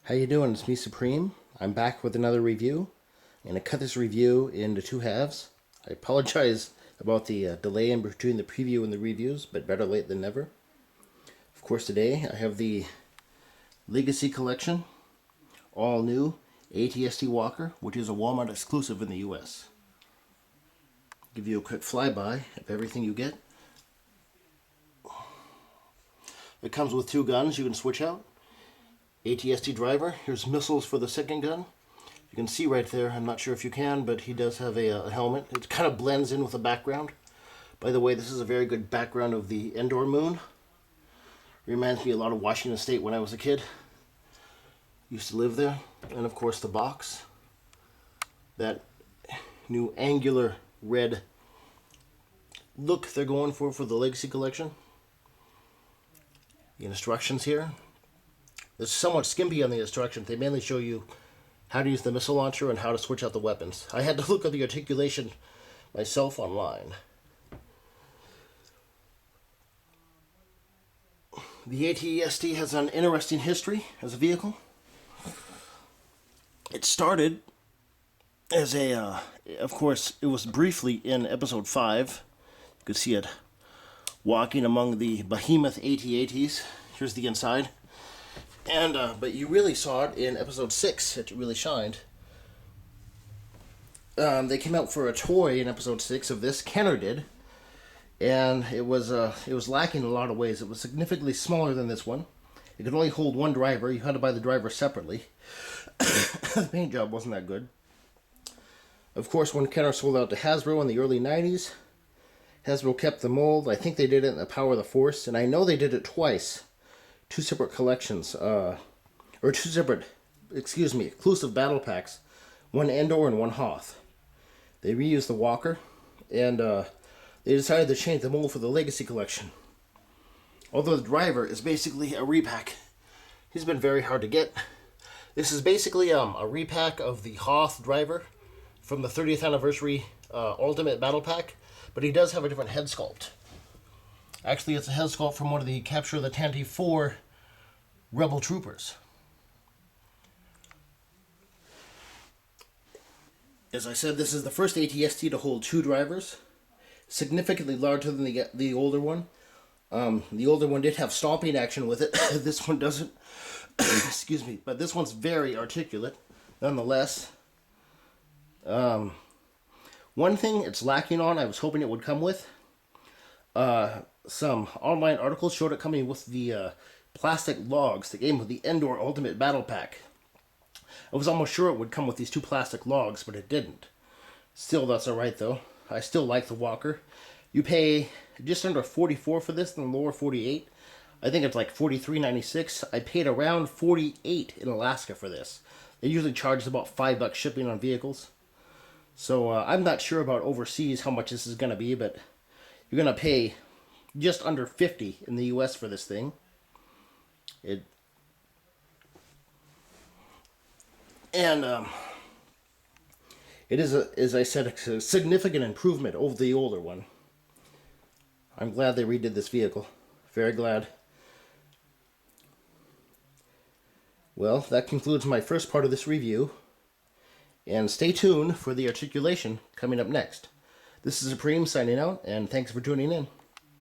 How you doing? It's me, Supreme. I'm back with another review. I'm going to cut this review into two halves. I apologize about the delay in between the preview and the reviews, but better late than never. Of course, today I have the Legacy Collection, all new ATST Walker, which is a Wal Mart exclusive in the US. Give you a quick flyby of everything you get. It comes with two guns you can switch out. ATST driver. Here's missiles for the second gun. You can see right there, I'm not sure if you can, but he does have a helmet. It kind of blends in with the background. By the way, this is a very good background of the Endor moon. Reminds me a lot of Washington State when I was a kid. Used to live there. And of course the box. That new angular red look they're going for the Legacy Collection. The instructions here. It's somewhat skimpy on the instructions. They mainly show you how to use the missile launcher and how to switch out the weapons. I had to look at the articulation myself online. The ATST has an interesting history as a vehicle. It started as of course, it was briefly in episode 5. You could see it walking among the behemoth AT-ATs. Here's the inside. And but you really saw it in episode 6. It really shined. They came out for a toy in episode 6 of this. Kenner did, and it was lacking in a lot of ways. It was significantly smaller than this one. It could only hold one driver. You had to buy the driver separately. The paint job wasn't that good. Of course, when Kenner sold out to Hasbro in the early 90s, Hasbro kept the mold. I think they did it in the Power of the Force, and I know they did it twice. Two separate collections, exclusive battle packs. One Endor and one Hoth. They reused the Walker, and they decided to change the mold for the Legacy Collection. Although the driver is basically a repack. He's been very hard to get. This is basically a repack of the Hoth driver from the 30th anniversary Ultimate Battle Pack, but he does have a different head sculpt. Actually, it's a head sculpt from one of the Capture the Tantive 4 Rebel Troopers. As I said, this is the first ATST to hold two drivers, significantly larger than the older one. The older one did have stomping action with it. This one doesn't. Excuse me, but this one's very articulate, nonetheless. One thing it's lacking on, I was hoping it would come with. Some online articles showed it coming with the plastic logs that came with the Endor Ultimate Battle Pack. I was almost sure it would come with these two plastic logs, but it didn't. Still, that's alright though. I still like the Walker. You pay just under $44 for this, in the lower $48. I think it's like $43.96. I paid around $48 in Alaska for this. They usually charge about $5 shipping on vehicles. So I'm not sure about overseas how much this is going to be, but you're going to pay just under $50 in the US for this thing. It is, as I said, a significant improvement over the older one. I'm glad they redid this vehicle. Very glad. Well, that concludes my first part of this review. And stay tuned for the articulation coming up next. This is Supreme signing out, and thanks for tuning in.